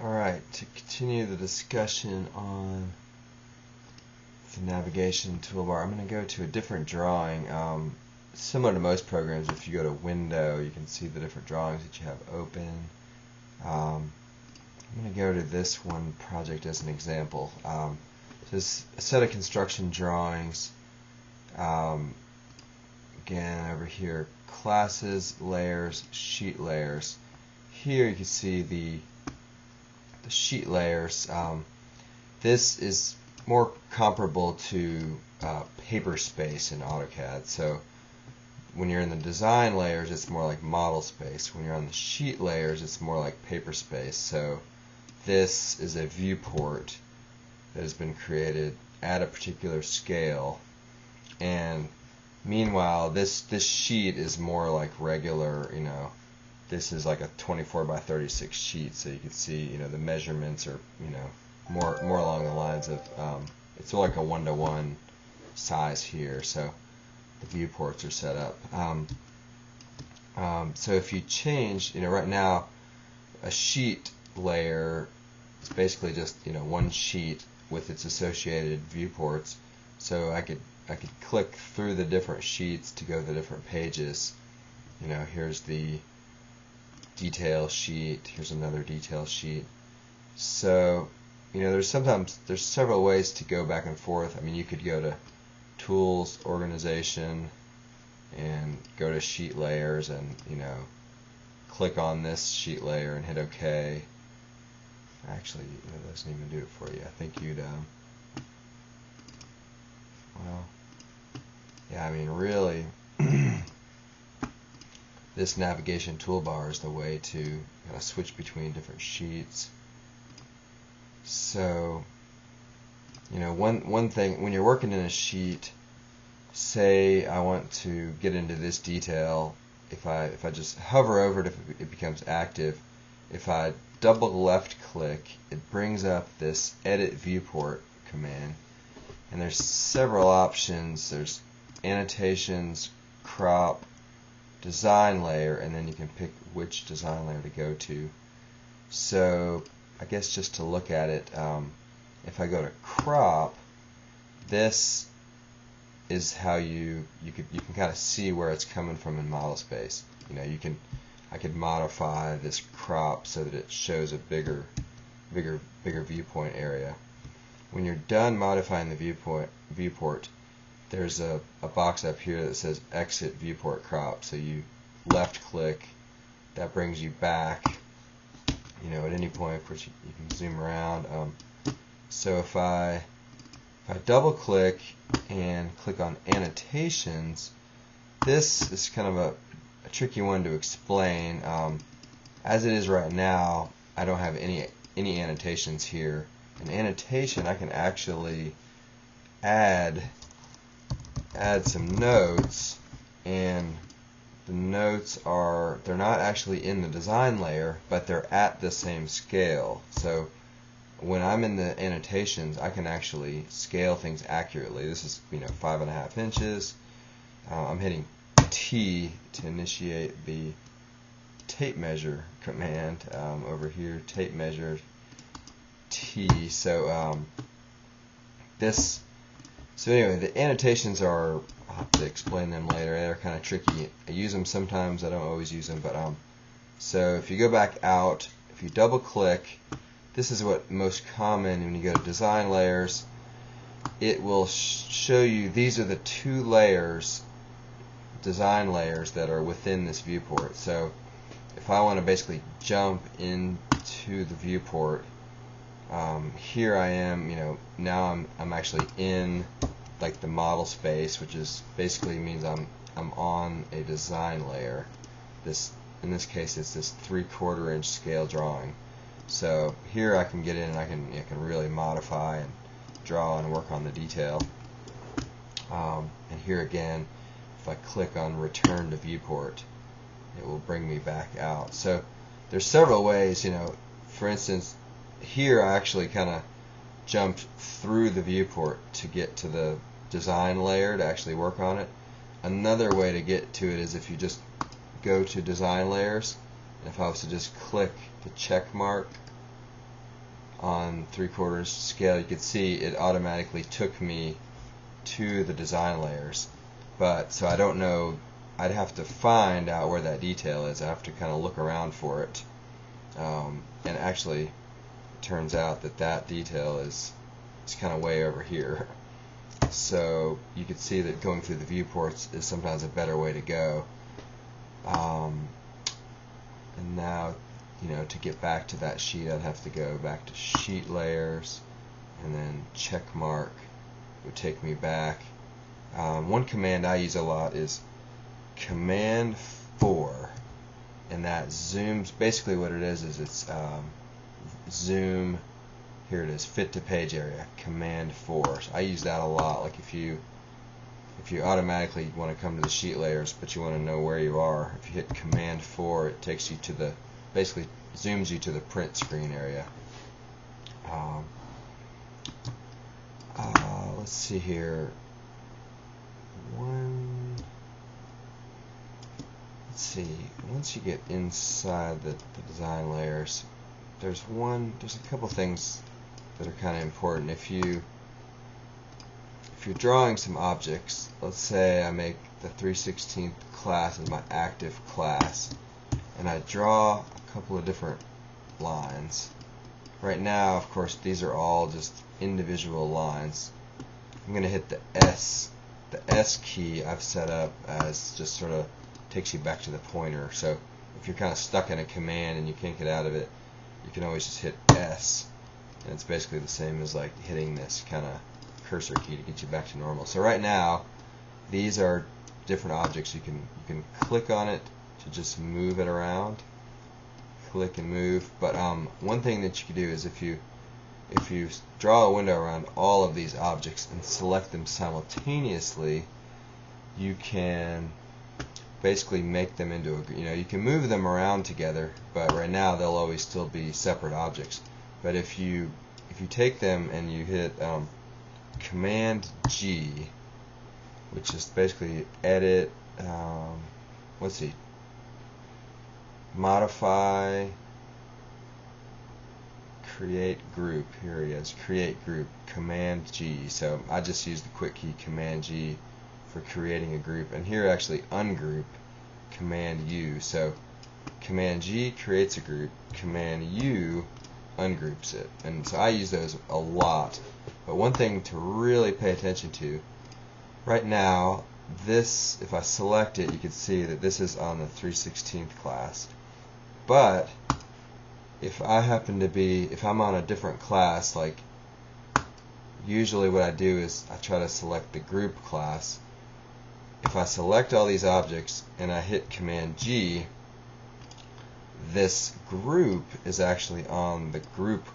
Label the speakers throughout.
Speaker 1: Alright, to continue the discussion on the navigation toolbar, I'm going to go to a different drawing. Similar to most programs, if you go to Window, you can see the different drawings that you have open. I'm going to go to this one project as an example. This a set of construction drawings. Again, over here, classes, layers, sheet layers. Here you can see the sheet layers. This is more comparable to paper space in AutoCAD. So when you're in the design layers, it's more like model space. When you're on the sheet layers, it's more like paper space. So this is a viewport that has been created at a particular scale, and meanwhile this sheet is more like regular, this is like a 24 by 36 sheet, so you can see, the measurements are, more along the lines of, it's like a 1-to-1 size here, so the viewports are set up. So if you change, right now, a sheet layer is basically just, one sheet with its associated viewports. So I could click through the different sheets to go to the different pages. Here's the detail sheet, here's another detail sheet. So there's several ways to go back and forth. I mean, you could go to Tools, Organization, and go to Sheet Layers, and click on this sheet layer and hit OK. Actually, it doesn't even do it for you. I think you'd well, yeah, I mean, really, this navigation toolbar is the way to kind of switch between different sheets. So, one thing, when you're working in a sheet, say I want to get into this detail, if I just hover over it, it becomes active. If I double left click, it brings up this Edit Viewport command, and there's several options. There's Annotations, Crop, Design Layer, and then you can pick which design layer to go to. So I guess just to look at it, if I go to Crop, this is how you can kind of see where it's coming from in model space. I could modify this crop so that it shows a bigger viewpoint area. When you're done modifying the viewport, there's a box up here that says Exit Viewport Crop. So you left click, that brings you back. At any point, of course, you can zoom around. So if I double click and click on Annotations, this is kind of a tricky one to explain. As it is right now, I don't have any annotations here. An annotation, I can actually add some notes, and the notes they're not actually in the design layer, but they're at the same scale. So when I'm in the annotations, I can actually scale things accurately. This is 5.5 inches. I'm hitting T to initiate the tape measure command over here. Tape measure T. So anyway, the annotations are, I'll have to explain them later. They're kind of tricky. I use them sometimes. I don't always use them, but so if you go back out, if you double click, this is what most common when you go to design layers. It will show you these are the two layers, design layers, that are within this viewport. So if I want to basically jump into the viewport, here I am, now I'm actually in like the model space, which is basically means I'm on a design layer. In this case, it's this 3/4 inch scale drawing. So here I can get in and I can really modify and draw and work on the detail. And here again, if I click on Return to Viewport, it will bring me back out. So there's several ways. For instance, here I actually kind of jumped through the viewport to get to the design layer to actually work on it. Another way to get to it is if you just go to design layers, and if I was to just click the check mark on 3/4 scale, you could see it automatically took me to the design layers. But so I don't know, I'd have to find out where that detail is. I have to kind of look around for it. And actually, it turns out that that detail is kind of way over here. So you could see that going through the viewports is sometimes a better way to go. And now, to get back to that sheet, I'd have to go back to sheet layers, and then check mark would take me back. One command I use a lot is Command 4, and that zooms. Basically, what it is it's zoom. Here it is, fit to page area. Command 4. So I use that a lot. Like if you automatically want to come to the sheet layers, but you want to know where you are, if you hit Command 4, it takes you to the, basically zooms you to the print screen area. Let's see here. Let's see. Once you get inside the design layers, there's a couple things that are kind of important. If you're drawing some objects, let's say I make the 3/16 class as my active class, and I draw a couple of different lines. Right now, of course, these are all just individual lines. I'm going to hit the S. The S key I've set up as just sort of takes you back to the pointer. So if you're kind of stuck in a command and you can't get out of it, you can always just hit S, and it's basically the same as like hitting this kind of cursor key to get you back to normal. So right now, these are different objects. You can click on it to just move it around, click and move. But one thing that you can do is if you draw a window around all of these objects and select them simultaneously, you can basically make them into a, you can move them around together, but right now they'll always still be separate objects. But if you take them and you hit Command G, which is basically edit, let's see, modify, create group. Here it is, create group, Command G. So I just use the quick key Command G for creating a group, and here actually ungroup, Command U. So Command G creates a group, Command U ungroups it, and so I use those a lot. But one thing to really pay attention to, right now, this, if I select it, you can see that this is on the 3/16 class. But if I happen to be, if I'm on a different class, like usually what I do is I try to select the group class. If I select all these objects and I hit Command G, this group is actually on the group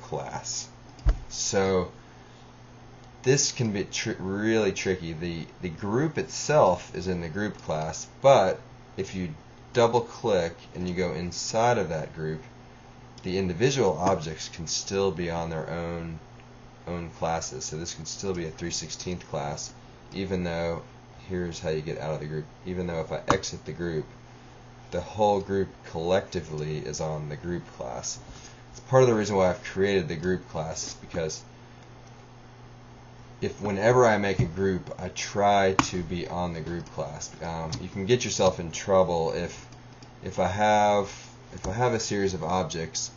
Speaker 1: class. So this can be really tricky. The group itself is in the group class, but if you double click and you go inside of that group, the individual objects can still be on their own classes. So this can still be a 3/16 class, even though, here's how you get out of the group, even though if I exit the group, the whole group collectively is on the group class. It's part of the reason why I've created the group class, because whenever I make a group, I try to be on the group class. You can get yourself in trouble if I have a series of objects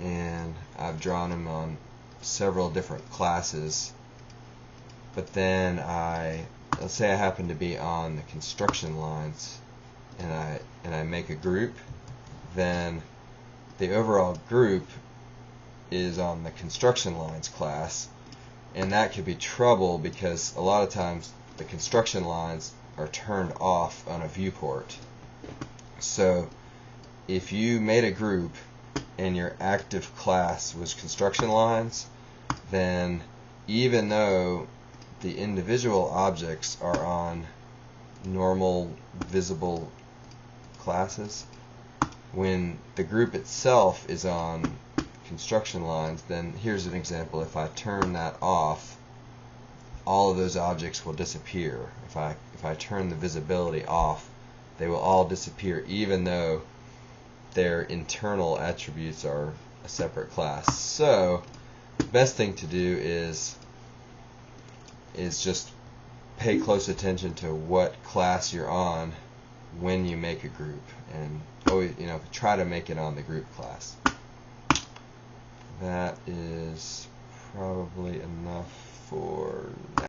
Speaker 1: and I've drawn them on several different classes, but then let's say I happen to be on the construction lines and I make a group, then the overall group is on the construction lines class, and that could be trouble because a lot of times the construction lines are turned off on a viewport. So if you made a group and your active class was construction lines, then even though the individual objects are on normal visible classes, when the group itself is on construction lines, then here's an example. If I turn that off, all of those objects will disappear. If I turn the visibility off, they will all disappear, even though their internal attributes are a separate class. So the best thing to do is just pay close attention to what class you're on when you make a group, and always, try to make it on the group class. That is probably enough for now.